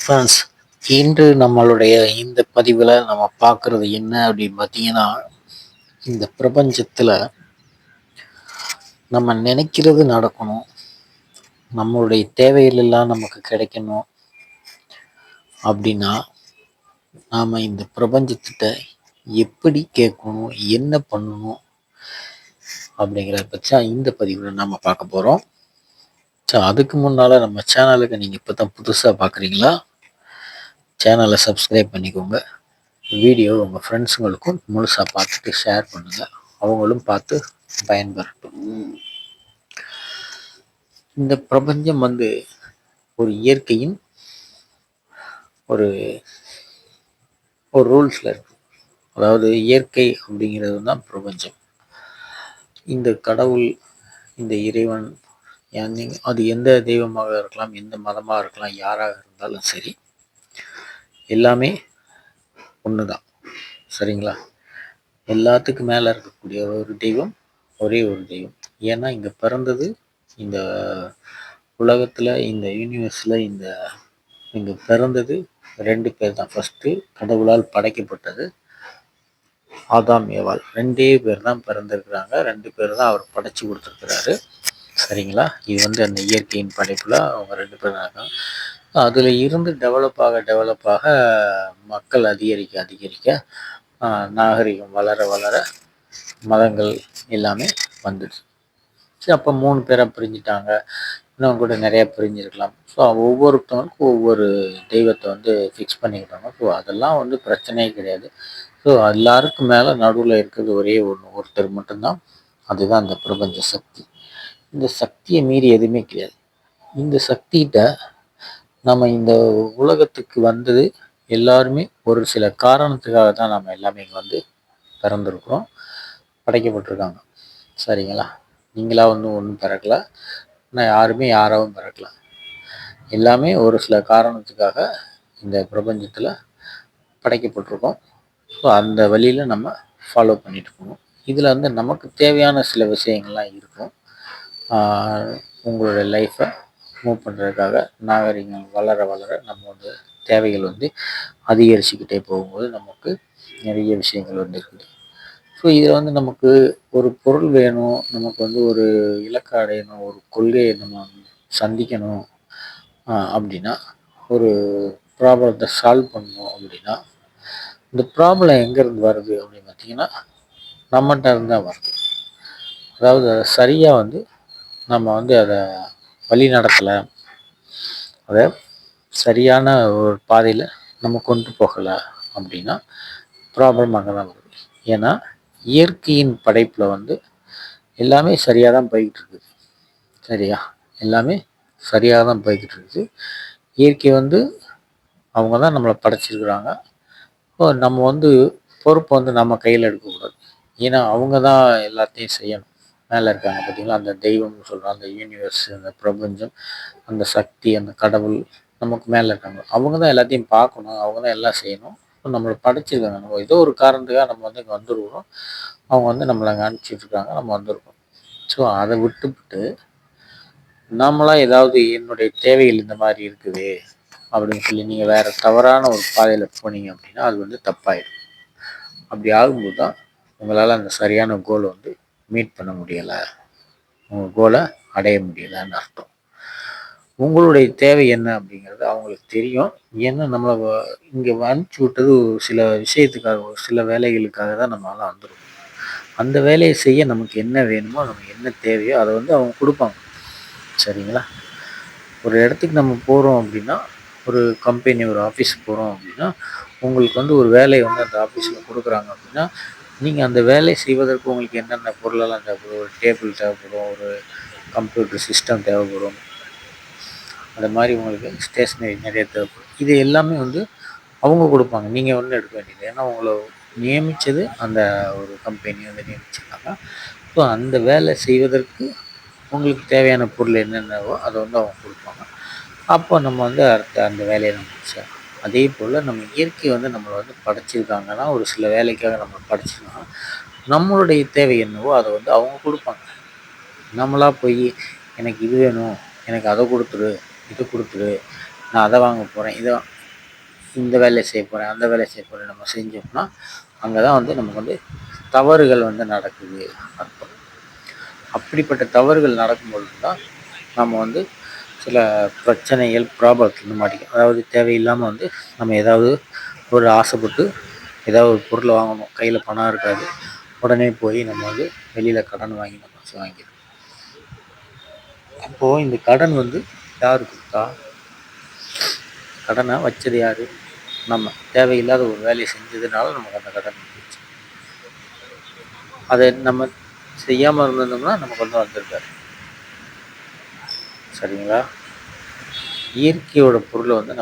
Friends, இன்று நம்மளுடைய இந்த பதிவில் நம்ம பார்க்குறது என்ன அப்படின்னு பார்த்தீங்கன்னா, இந்த பிரபஞ்சத்தில் நம்ம நினைக்கிறது நடக்கணும், நம்மளுடைய தேவைகளெல்லாம் நமக்கு கிடைக்கணும் அப்படின்னா, நாம் இந்த பிரபஞ்சத்திட்ட எப்படி கேட்கணும், என்ன பண்ணணும் அப்படிங்கிறத பற்றி இந்த பதிவில் நம்ம பார்க்க போகிறோம். ஸோ அதுக்கு முன்னால் நம்ம சேனலுக்கு நீங்கள் இப்போ தான் புதுசாக பார்க்குறீங்களா, சேனலை சப்ஸ்கிரைப் பண்ணிக்கோங்க. வீடியோ உங்கள் ஃப்ரெண்ட்ஸுங்களுக்கும் முழுசாக பார்த்துட்டு ஷேர் பண்ணுங்கள், அவங்களும் பார்த்து பயன்பெறட்டும். இந்த பிரபஞ்சம் ஒரு இயற்கையின் ஒரு ஒரு ரூல்ஸில் இருக்கு. அதாவது இயற்கை அப்படிங்கிறது தான் பிரபஞ்சம். இந்த கடவுள், இந்த இறைவன், அது எந்த தெய்வமாக இருக்கலாம், எந்த மதமாக இருக்கலாம், யாராக இருந்தாலும் சரி, எல்லாமே ஒன்று தான். சரிங்களா? எல்லாத்துக்கு மேலே இருக்கக்கூடிய ஒரு தெய்வம், ஒரே ஒரு தெய்வம். ஏன்னா இங்கே பிறந்தது, இந்த உலகத்தில், இந்த யூனிவர்ஸில் இங்கே பிறந்தது 2 பேர் தான். ஃபஸ்ட்டு கடவுளால் படைக்கப்பட்டது ஆதாம் ஏவாள், 2 பேர் தான் பிறந்திருக்கிறாங்க. 2 பேர் தான் அவர் படைச்சி கொடுத்துருக்கிறாரு. சரிங்களா? இது அந்த இயற்கையின் படைப்பில் அவங்க 2 பேர் தான் இருக்காங்க. அதில் இருந்து டெவலப் ஆக மக்கள் அதிகரிக்க நாகரிகம் வளர வளர மதங்கள் எல்லாமே வந்துடுச்சு. அப்போ 3 பேராக பிரிஞ்சுட்டாங்க. இன்னும் கூட நிறையா பிரிஞ்சிருக்கலாம். ஸோ ஒவ்வொருத்தவங்களுக்கும் ஒவ்வொரு தெய்வத்தை ஃபிக்ஸ் பண்ணிக்கிட்டாங்க. ஸோ அதெல்லாம் பிரச்சனையே கிடையாது. ஸோ எல்லாருக்கும் மேலே நடுவில் இருக்கிறது ஒரே ஒருத்தர் மட்டும்தான். அதுதான் அந்த பிரபஞ்ச சக்தி. இந்த சக்தியை மீறி எதுவுமே கிடையாது. இந்த சக்திகிட்ட நம்ம இந்த உலகத்துக்கு வந்தது எல்லாருமே ஒரு சில காரணத்துக்காக தான் நம்ம எல்லாமே இங்கே பிறந்திருக்கிறோம், படைக்கப்பட்டிருக்காங்க. சரிங்களா? நீங்களா ஒன்றும் பிறக்கல, ஆனால் யாருமே யாராவும் பிறக்கல. எல்லாமே ஒரு சில காரணத்துக்காக இந்த பிரபஞ்சத்தில் படைக்கப்பட்டிருக்கோம். ஸோ அந்த வழியில் நம்ம ஃபாலோ பண்ணிட்டு போகணும். இதில் நமக்கு தேவையான சில விஷயங்கள்லாம் இருக்கும். உங்களுடைய லைஃப்பை மூவ் பண்ணுறதுக்காக நாகரிகம் வளர வளர நம்ம தேவைகள் அதிகரிச்சுக்கிட்டே போகும்போது நமக்கு நிறைய விஷயங்கள் இருக்குது. ஸோ இதில் நமக்கு ஒரு பொருள் வேணும், நமக்கு ஒரு இலக்கை அடையணும், ஒரு கொள்கையை நம்ம சந்திக்கணும் அப்படின்னா, ஒரு ப்ராப்ளத்தை சால்வ் பண்ணணும் அப்படின்னா, இந்த ப்ராப்ளம் எங்கேருந்து வருது அப்படின்னு பார்த்தீங்கன்னா, நம்மகிட்ட இருந்து தான் வருது. அதாவது அதை சரியாக நம்ம அதை வழி நடத்தலை, அதை சரியான ஒரு பாதையில் நம்ம கொண்டு போகலை அப்படின்னா ப்ராப்ளம் அங்கே தான் வருது. ஏன்னா இயற்கையின் படைப்பில் எல்லாமே சரியாக தான் போய்கிட்டு இருக்குது. சரியா? எல்லாமே சரியாக தான் போய்கிட்டு இருக்குது. இயற்கை அவங்க தான் நம்மளை படைச்சிருக்கிறாங்க. நம்ம பொறுப்பை நம்ம கையில் எடுக்கக்கூடாது. ஏன்னா அவங்க தான் எல்லாத்தையும் செய்யணும். மேலே இருக்காங்க பார்த்தீங்களா, அந்த தெய்வம்னு சொல்கிறோம், அந்த யூனிவர்ஸ், அந்த பிரபஞ்சம், அந்த சக்தி, அந்த கடவுள் நமக்கு மேலே இருக்காங்க. அவங்க தான் எல்லாத்தையும் பார்க்கணும், அவங்க தான் எல்லாம் செய்யணும். நம்மளை படைச்சிருக்காங்க. நம்ம ஏதோ ஒரு காரணத்துக்காக நம்ம இங்கே வந்துருக்கிறோம். அவங்க நம்மளை அங்கே அனுப்பிச்சிட்ருக்காங்க, நம்ம வந்திருக்கோம். ஸோ அதை விட்டுவிட்டு நம்மளாம் ஏதாவது என்னுடைய தேவைகள் இந்த மாதிரி இருக்குது அப்படின்னு சொல்லி நீங்கள் வேறு தவறான ஒரு பாதையில் போனீங்க அப்படின்னா அது தப்பாயிடும். அப்படி ஆகும்போது தான் உங்களால் அந்த சரியான கோலை மீட் பண்ண முடியலை, உங்கள் கோலை அடைய முடியலைன்னு அர்த்தம். உங்களுடைய தேவை என்ன அப்படிங்கிறது அவங்களுக்கு தெரியும். ஏன்னா நம்மளை இங்கே அனுப்பிச்சி விட்டது சில விஷயத்துக்காக, ஒரு சில வேலைகளுக்காக தான் நம்மளால் வந்துடும். அந்த வேலையை செய்ய நமக்கு என்ன வேணுமோ, நமக்கு என்ன தேவையோ அதை அவங்க கொடுப்பாங்க. சரிங்களா? ஒரு இடத்துக்கு நம்ம போகிறோம் அப்படின்னா, ஒரு கம்பெனி, ஒரு ஆஃபீஸுக்கு போகிறோம் அப்படின்னா, உங்களுக்கு ஒரு வேலையை அந்த ஆஃபீஸில் கொடுக்குறாங்க அப்படின்னா, நீங்கள் அந்த வேலையை செய்வதற்கு உங்களுக்கு என்னென்ன பொருளெல்லாம் தேவைப்படும். ஒரு டேபிள் தேவைப்படும், ஒரு கம்ப்யூட்டர் சிஸ்டம் தேவைப்படும், அந்த மாதிரி உங்களுக்கு ஸ்டேஷ்னரி நிறைய தேவைப்படும். இது எல்லாமே அவங்க கொடுப்பாங்க, நீங்கள் எடுக்க வேண்டியது. ஏன்னா உங்களை நியமித்தது அந்த ஒரு கம்பெனி நியமிச்சிருக்காங்க. ஸோ அந்த வேலை செய்வதற்கு உங்களுக்கு தேவையான பொருள் என்னென்னவோ அதை அவங்க கொடுப்பாங்க. அப்போ நம்ம அடுத்த அந்த வேலையை நம்ம முடிச்சோம். அதே போல் நம்ம இயற்கை நம்மளை படைச்சிருக்காங்கன்னா, ஒரு சில வேலைக்காக நம்ம படைச்சிருக்காங்க. நம்மளுடைய தேவை என்னவோ அதை அவங்க கொடுப்பாங்க. நம்மளாக போய் எனக்கு இது வேணும், எனக்கு அதை கொடுத்துரு, இது கொடுத்துரு, நான் அதை வாங்க போகிறேன், இந்த வேலையை செய்ய போகிறேன், அந்த வேலையை செய்ய போகிறேன் நம்ம செஞ்சோம்னா அங்கே தான் வந்து நமக்கு வந்து தவறுகள் வந்து நடக்குது அர்த்தம். அப்படிப்பட்ட தவறுகள் நடக்கும்பொழுது தான் நம்ம வந்து சில பிரச்சனைகள் ப்ராப்ளத்தில் மாட்டிக்கும். அதாவது தேவையில்லாமல் வந்து நம்ம ஏதாவது ஒரு ஆசைப்பட்டு ஏதாவது ஒரு பொருளை வாங்கணும், கையில் பணம் இருக்காது, உடனே போய் நம்ம வந்து வெளியில் கடன் வாங்கி நம்ம வாங்கிடுவோம். அப்போது இந்த கடன் வந்து யார் கொடுத்தா? கடனை வச்சது யார்? நம்ம தேவையில்லாத ஒரு வேலையை செஞ்சதுனால நமக்கு அந்த கடன் வந்துச்சு. அதை நம்ம செய்யாமல் இருந்திருந்தோம்னா நமக்கு வந்து வந்திருக்காரு. சரிங்களா? இயற்கையோட பொருளை வந்து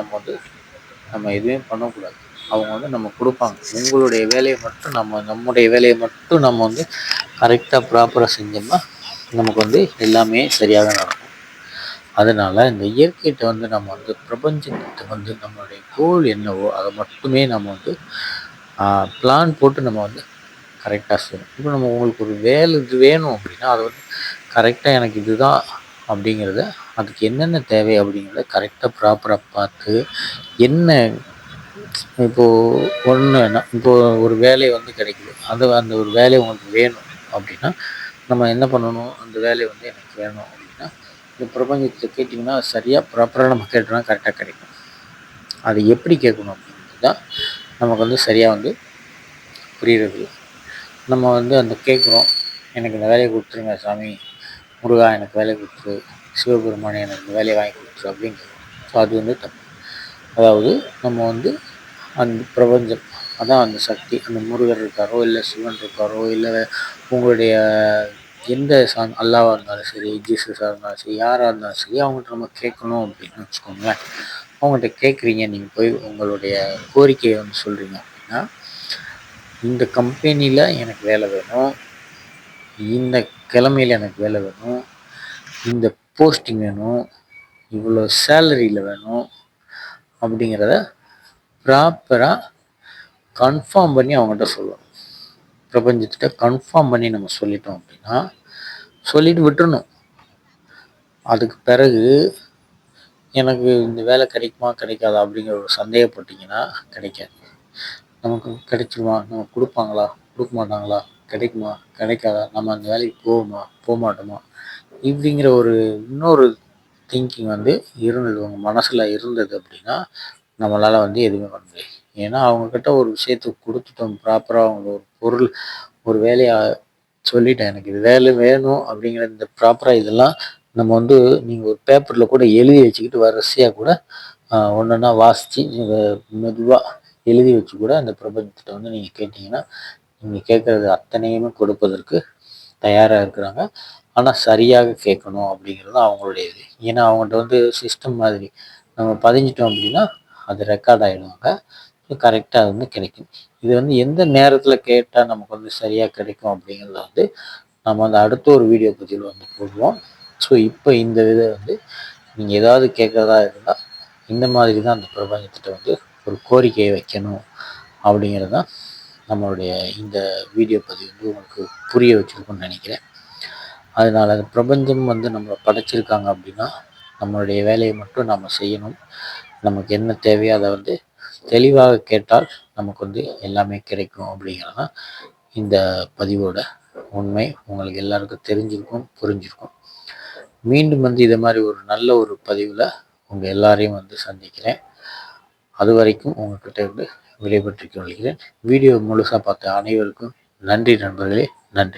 நம்ம எதுவுமே பண்ணக்கூடாது. அவங்க வந்து நம்ம கொடுப்பாங்க. உங்களுடைய வேலையை மட்டும் நம்முடைய வேலையை மட்டும் நம்ம வந்து கரெக்டாக ப்ராப்பராக செஞ்சோம்னா நமக்கு வந்து எல்லாமே சரியாக நடக்கும். அதனால இந்த இயற்கையிட்ட வந்து நம்ம வந்து பிரபஞ்சத்தை வந்து நம்மளுடைய கோல் என்னவோ அதை மட்டுமே நம்ம வந்து பிளான் போட்டு நம்ம வந்து கரெக்டாக செய்யணும். இப்போ நம்ம உங்களுக்கு ஒரு வேலை இது வேணும் அப்படின்னா அதை வந்து கரெக்டாக எனக்கு இதுதான் அப்படிங்கிறத, அதுக்கு என்னென்ன தேவை அப்படிங்கிறத கரெக்டாக ப்ராப்பராக பார்த்து, என்ன இப்போது ஒன்றுனா இப்போது ஒரு வேலை வந்து கிடைக்குது, அந்த ஒரு வேலை உங்களுக்கு வேணும் அப்படின்னா நம்ம என்ன பண்ணணும்? அந்த வேலை வந்து எனக்கு வேணும் அப்படின்னா இந்த பிரபஞ்சத்தை கேட்டிங்கன்னா சரியாக ப்ராப்பராக நம்ம கேட்டோம்னா கரெக்டாக கிடைக்கும். அது எப்படி கேட்கணும் அப்படின்றது தான் நமக்கு வந்து சரியாக வந்து புரிகிறது. நம்ம வந்து அந்த கேட்குறோம், எனக்கு இந்த வேலையை கொடுத்துருங்க சாமி, முருகா எனக்கு வேலை கொடுத்துரு, சிவபெருமானே எனக்கு இந்த வேலையை வாங்கி கொடுத்துரு அப்படின்னு கேட்குறோம். ஸோ அது வந்து தப்பு. அதாவது நம்ம வந்து அந்த பிரபஞ்சம், அதான் அந்த சக்தி, அந்த முருகர் இருக்காரோ இல்லை சிவன் இருக்காரோ இல்லை உங்களுடைய எந்த அல்லாவாக இருந்தாலும் சரி, ஜீசஸாக இருந்தாலும் சரி, யாராக இருந்தாலும் சரி, அவங்கள்ட்ட நம்ம கேட்கணும் அப்படின்னு வச்சுக்கோங்களேன். அவங்கள்ட்ட கேட்குறீங்க, நீங்கள் போய் உங்களுடைய கோரிக்கையை வந்து சொல்கிறீங்க அப்படின்னா, இந்த கம்பெனியில் எனக்கு வேலை வேணும், இந்த கிழமையில் எனக்கு வேலை வேணும், இந்த போஸ்டிங் வேணும், இவ்வளோ சேலரியில் வேணும் அப்படிங்கிறத ப்ராப்பராக கன்ஃபார்ம் பண்ணி அவங்கள்ட்ட சொல்லணும். பிரபஞ்சத்திட்ட கன்ஃபார்ம் பண்ணி நம்ம சொல்லிட்டோம் அப்படின்னா சொல்லிட்டு விட்டுறணும். அதுக்கு பிறகு எனக்கு இந்த வேலை கிடைக்குமா கிடைக்காதா அப்படிங்கிற ஒரு சந்தேகப்பட்டீங்கன்னா கிடைக்காது. நமக்கு கிடைச்சிருமா, நம்ம கொடுப்பாங்களா, கொடுக்க மாட்டாங்களா, கிடைக்குமா கிடைக்காதா, நம்ம அந்த வேலைக்கு போக மாட்டோமா இப்படிங்கிற ஒரு இன்னொரு திங்கிங் வந்து இருந்தது, உங்கள் மனசில் இருந்தது அப்படின்னா நம்மளால் வந்து எதுவுமே பண்ண முடியாது. ஏன்னா அவங்கக்கிட்ட ஒரு விஷயத்தை கொடுத்துட்டோம், ப்ராப்பராக அவங்க ஒரு பொருள் ஒரு வேலையை சொல்லிட்டேன், எனக்கு இது வேலை வேணும் அப்படிங்கிற இந்த ப்ராப்பராக இதெல்லாம் நம்ம வந்து நீங்கள் ஒரு பேப்பரில் கூட எழுதி வச்சுக்கிட்டு வரிசையாக கூட ஒன்றா வாசித்து மெதுவாக எழுதி வச்சு கூட அந்த பிரபஞ்சத்திட்ட வந்து நீங்கள் கேட்டிங்கன்னா நீங்கள் கேட்குறது அத்தனையுமே கொடுப்பதற்கு தயாராக இருக்கிறாங்க. ஆனால் சரியாக கேட்கணும் அப்படிங்கிறது அவங்களுடைய இது. ஏன்னா அவங்கள்ட்ட வந்து சிஸ்டம் மாதிரி நம்ம பதிஞ்சிட்டோம் அப்படின்னா அது ரெக்கார்ட் ஆகிடுவாங்க. கரெக்டாக வந்து கிடைக்கும். இது வந்து எந்த நேரத்தில் கேட்டால் நமக்கு வந்து சரியாக கிடைக்கும் அப்படிங்கிறத வந்து நம்ம வந்து அடுத்த ஒரு வீடியோ பதிவில் வந்து போடுவோம். ஸோ இப்போ இந்த இதை வந்து நீங்கள் ஏதாவது கேட்குறதா இருந்தால் இந்த மாதிரி தான் அந்த பிரபஞ்சத்திட்ட வந்து ஒரு கோரிக்கையை வைக்கணும் அப்படிங்கிறது தான் நம்மளுடைய இந்த வீடியோ பதிவு வந்து உங்களுக்கு புரிய வச்சுருக்குன்னு நினைக்கிறேன். அதனால் அந்த பிரபஞ்சம் வந்து நம்மளை படைச்சிருக்காங்க அப்படின்னா நம்மளுடைய வேலையை மட்டும் நம்ம செய்யணும். நமக்கு என்ன தேவையோ அதை வந்து தெளிவாக கேட்டால் நமக்கு வந்து எல்லாமே கிடைக்கும் அப்படிங்கிறது தான் இந்த பதிவோட உண்மை. உங்களுக்கு எல்லாருக்கும் தெரிஞ்சிருக்கும், புரிஞ்சிருக்கும். மீண்டும் வந்து இதை மாதிரி ஒரு நல்ல ஒரு பதிவில் உங்கள் எல்லாரையும் வந்து சந்திக்கிறேன். அது வரைக்கும் உங்கள்கிட்ட இருந்து விடைபெற்று கொள்கிறேன். வீடியோ முழுசாக பார்த்த அனைவருக்கும் நன்றி நண்பர்களே, நன்றி.